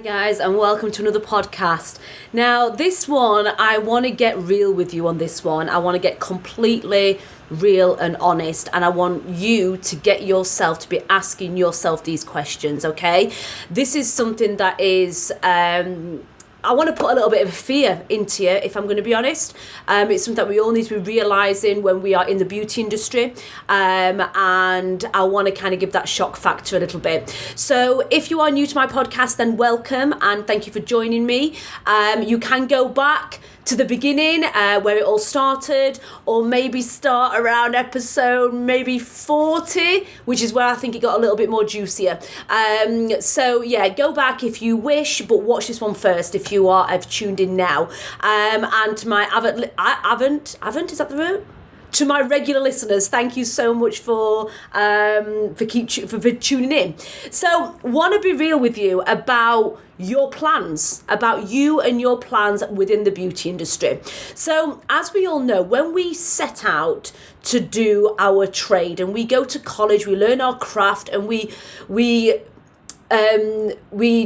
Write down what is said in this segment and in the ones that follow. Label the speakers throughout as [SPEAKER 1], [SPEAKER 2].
[SPEAKER 1] guys, and welcome to another podcast. Now, this one, I want to get real with you on this one. I want to get completely real and honest, and I want you to get yourself to be asking yourself these questions, okay? This is something that is... I want to put a little bit of fear into you, if I'm going to be honest. It's something that we all need to be realising when we are in the beauty industry. And I want to kind of give that shock factor a little bit. So if you are new to my podcast, then welcome and thank you for joining me. You can go back to the beginning where it all started, or maybe start around episode maybe 40, which is where I think it got a little bit more juicier. So yeah, go back if you wish, but watch this one first if you have tuned in now. And to my Avant, is that the word? To my regular listeners, thank you so much for tuning in. So, want to be real with you about your plans, about you and your plans within the beauty industry. So, as we all know, when we set out to do our trade and we go to college, we learn our craft, and we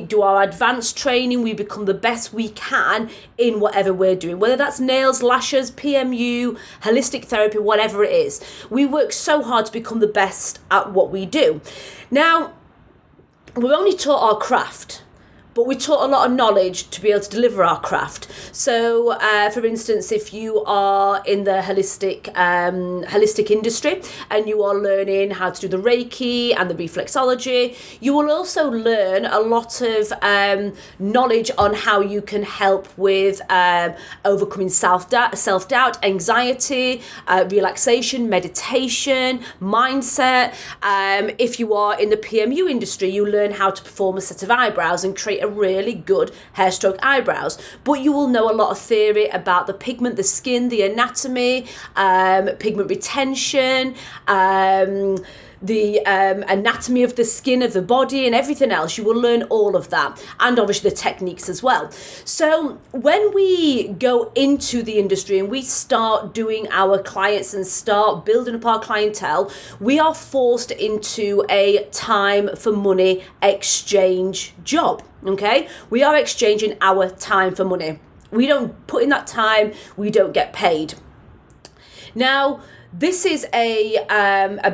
[SPEAKER 1] do our advanced training, we become the best we can in whatever we're doing, whether that's nails, lashes, PMU, holistic therapy, whatever it is. We work so hard to become the best at what we do. Now, we're only taught our craft, but we're taught a lot of knowledge to be able to deliver our craft. So, for instance, if you are in the holistic industry and you are learning how to do the Reiki and the reflexology, you will also learn a lot of knowledge on how you can help with overcoming self-doubt, anxiety, relaxation, meditation, mindset. If you are in the PMU industry, you learn how to perform a set of eyebrows and create a really good hair stroke eyebrows, but you will know a lot of theory about the pigment, the skin, the anatomy, pigment retention, the anatomy of the skin of the body and everything else. You will learn all of that, and obviously the techniques as well. So when we go into the industry and we start doing our clients and start building up our clientele, we are forced into a time for money exchange job. Okay, we are exchanging our time for money. We don't put in that time, we don't get paid. Now, this is a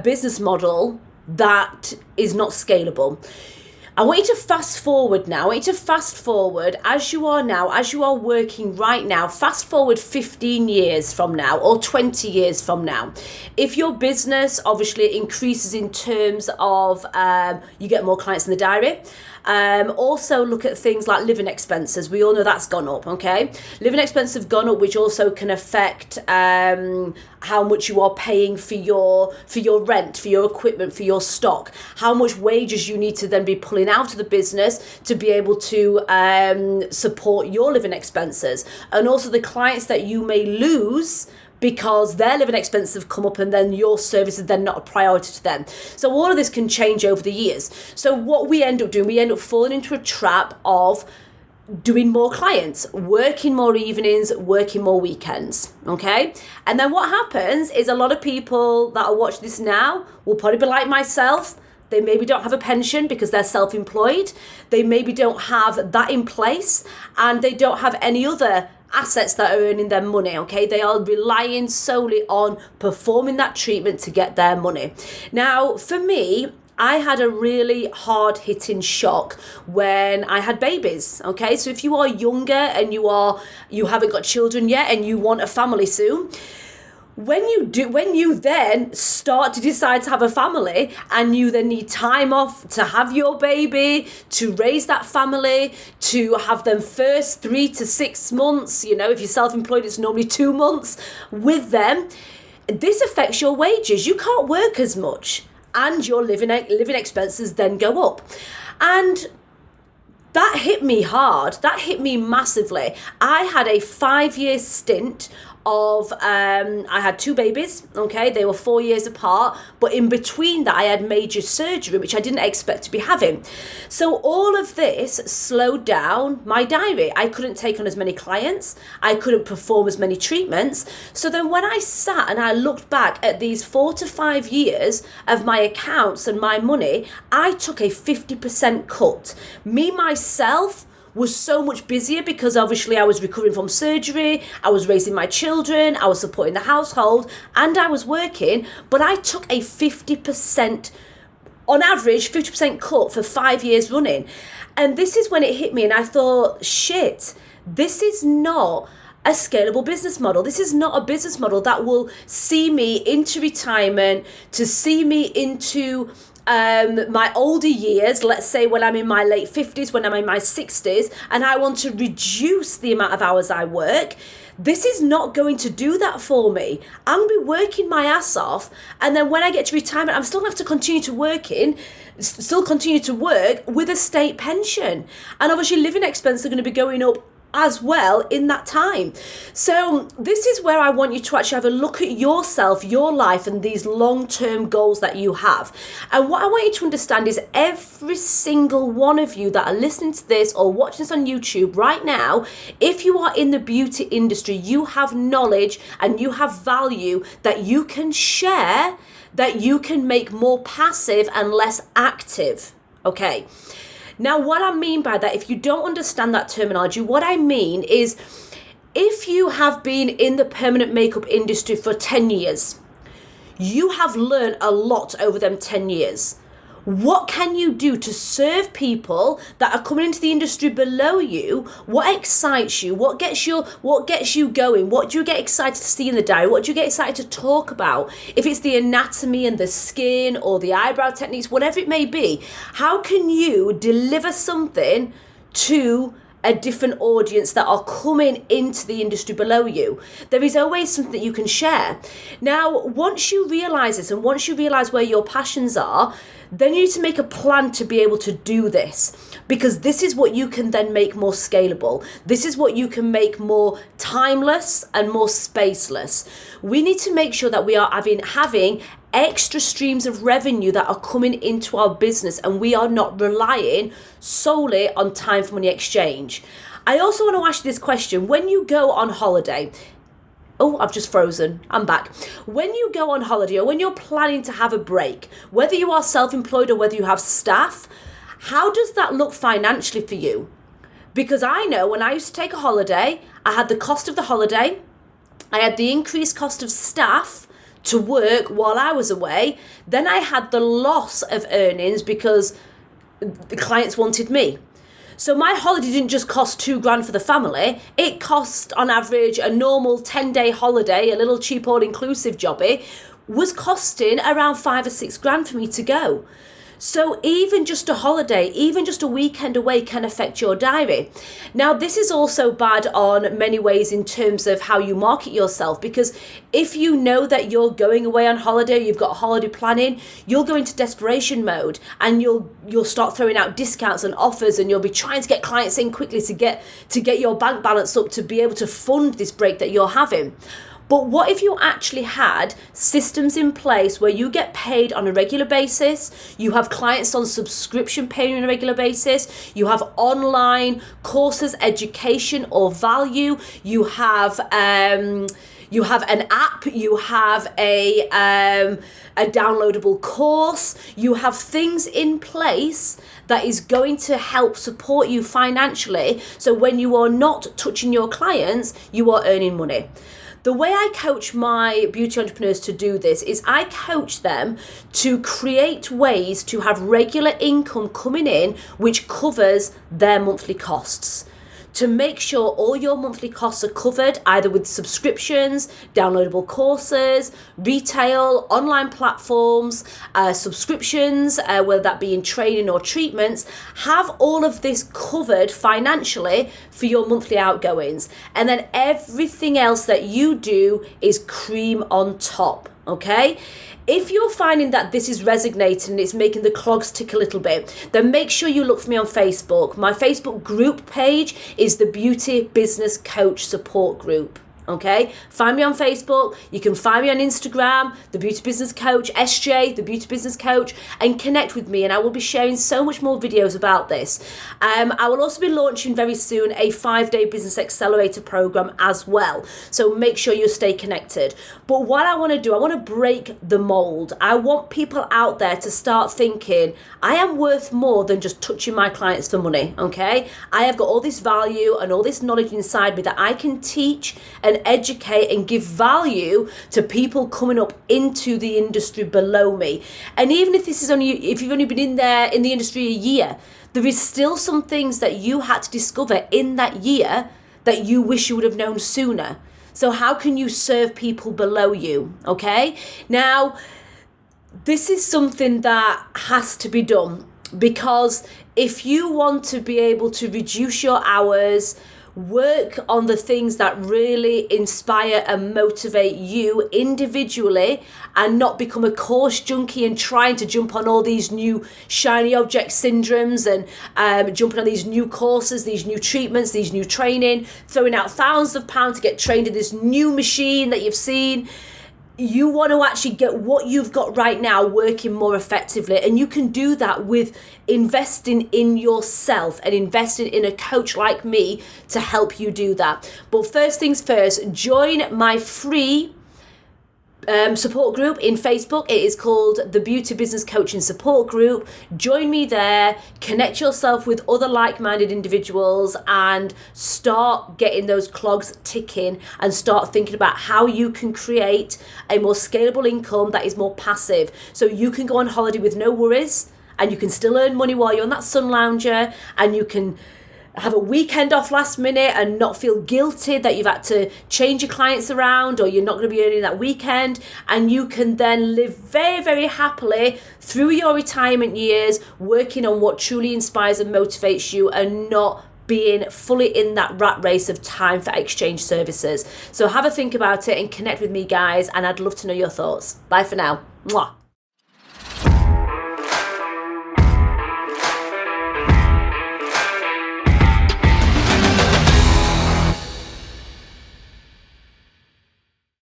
[SPEAKER 1] business model that is not scalable. I want you to fast forward now. I want you to fast forward as you are now, as you are working right now. Fast forward 15 years from now or 20 years from now. If your business obviously increases in terms of you get more clients in the diary. Also look at things like living expenses. We all know that's gone up, okay? Living expenses have gone up, which also can affect how much you are paying for your rent, for your equipment, for your stock, how much wages you need to then be pulling out of the business to be able to support your living expenses, and also the clients that you may lose because their living expenses have come up and then your service is then not a priority to them. So all of this can change over the years. So what we end up doing, we end up falling into a trap of doing more clients, working more evenings, working more weekends, okay? And then what happens is a lot of people that are watching this now will probably be like myself. They maybe don't have a pension because they're self-employed. They maybe don't have that in place, and they don't have any other assets that are earning them money, okay? They are relying solely on performing that treatment to get their money. Now, for me, I had a really hard-hitting shock when I had babies, okay? So if you are younger and you haven't got children yet and you want a family soon, when you then start to decide to have a family and you then need time off to have your baby, to raise that family, to have them first 3 to 6 months, if you're self-employed, it's normally 2 months with them, this affects your wages. You can't work as much and your living expenses then go up. And that hit me hard. That hit me massively. I had a 5-year stint of I had 2 babies, okay? They were 4 years apart, but in between that I had major surgery, which I didn't expect to be having. So all of this slowed down my diary. I couldn't take on as many clients. I couldn't perform as many treatments. So then when I sat and I looked back at these 4 to 5 years of my accounts and my money, I took a 50% cut. Me, myself, was so much busier because obviously I was recovering from surgery, I was raising my children, I was supporting the household, and I was working, but I took a 50%, on average, 50% cut for 5 years running. And this is when it hit me and I thought, shit, this is not a scalable business model. This is not a business model that will see me into retirement, to see me into my older years, let's say when I'm in my late 50s, when I'm in my 60s, and I want to reduce the amount of hours I work. This is not going to do that for me. I'm going to be working my ass off, and then when I get to retirement, I'm still going to have to continue to work with a state pension. And obviously living expenses are going to be going up as well in that time. So this is where I want you to actually have a look at yourself, your life, and these long-term goals that you have. And what I want you to understand is every single one of you that are listening to this or watching this on YouTube right now, if you are in the beauty industry, you have knowledge and you have value that you can share, that you can make more passive and less active. Okay. Now, what I mean by that, if you don't understand that terminology, what I mean is if you have been in the permanent makeup industry for 10 years, you have learned a lot over them 10 years. What can you do to serve people that are coming into the industry below you? What excites you? What gets you going? What do you get excited to see in the diary? What do you get excited to talk about? If it's the anatomy and the skin or the eyebrow techniques, whatever it may be, how can you deliver something to a different audience that are coming into the industry below you? There is always something that you can share. Now, once you realize this and once you realize where your passions are, then you need to make a plan to be able to do this, because this is what you can then make more scalable. This is what you can make more timeless and more spaceless. We need to make sure that we are having extra streams of revenue that are coming into our business, and we are not relying solely on time for money exchange. I also want to ask you this question. When you go on holiday, oh, I've just frozen. I'm back. When you go on holiday or when you're planning to have a break, whether you are self-employed or whether you have staff, how does that look financially for you? Because I know when I used to take a holiday, I had the cost of the holiday, I had the increased cost of staff to work while I was away, then I had the loss of earnings because the clients wanted me. So my holiday didn't just cost $2,000 for the family. It cost on average a normal 10-day holiday, a little cheap all-inclusive jobby, was costing around $5,000 or $6,000 for me to go. So even just a holiday, even just a weekend away can affect your diary. Now, this is also bad on many ways in terms of how you market yourself, because if you know that you're going away on holiday, you've got holiday planning, you'll go into desperation mode and you'll start throwing out discounts and offers, and you'll be trying to get clients in quickly to get your bank balance up to be able to fund this break that you're having. But what if you actually had systems in place where you get paid on a regular basis, you have clients on subscription paying on a regular basis, you have online courses, education or value, you have an app, you have a downloadable course, you have things in place that is going to help support you financially, so when you are not touching your clients, you are earning money. The way I coach my beauty entrepreneurs to do this is I coach them to create ways to have regular income coming in which covers their monthly costs. To make sure all your monthly costs are covered, either with subscriptions, downloadable courses, retail, online platforms, subscriptions, whether that be in training or treatments, have all of this covered financially for your monthly outgoings. And then everything else that you do is cream on top, okay? If you're finding that this is resonating and it's making the clogs tick a little bit, then make sure you look for me on Facebook. My Facebook group page is the Beauty Business Coach Support Group. okay? Find me on Facebook. You can find me on Instagram, The Beauty Business Coach, SJ, The Beauty Business Coach, and connect with me. And I will be sharing so much more videos about this. I will also be launching very soon a 5-day business accelerator program as well. So make sure you stay connected. But what I want to do, I want to break the mold. I want people out there to start thinking, I am worth more than just touching my clients for money, okay? I have got all this value and all this knowledge inside me that I can teach and educate and give value to people coming up into the industry below me. And even if this is if you've only been in the industry a year, there is still some things that you had to discover in that year that you wish you would have known sooner. So how can you serve people below you, okay? Now, this is something that has to be done, because if you want to be able to reduce your hours, work on the things that really inspire and motivate you individually, and not become a course junkie and trying to jump on all these new shiny object syndromes and jumping on these new courses, these new treatments, these new training, throwing out thousands of pounds to get trained in this new machine that you've seen. You want to actually get what you've got right now working more effectively. And you can do that with investing in yourself and investing in a coach like me to help you do that. But first things first, join my free support group in Facebook. It is called the Beauty Business Coaching Support Group. Join me there, connect yourself with other like-minded individuals, and start getting those clogs ticking, and start thinking about how you can create a more scalable income that is more passive, so you can go on holiday with no worries, and you can still earn money while you're on that sun lounger, and you can have a weekend off last minute and not feel guilty that you've had to change your clients around, or you're not going to be earning that weekend. And you can then live very, very happily through your retirement years, working on what truly inspires and motivates you, and not being fully in that rat race of time for exchange services. So have a think about it and connect with me, guys, and I'd love to know your thoughts. Bye for now. Mwah.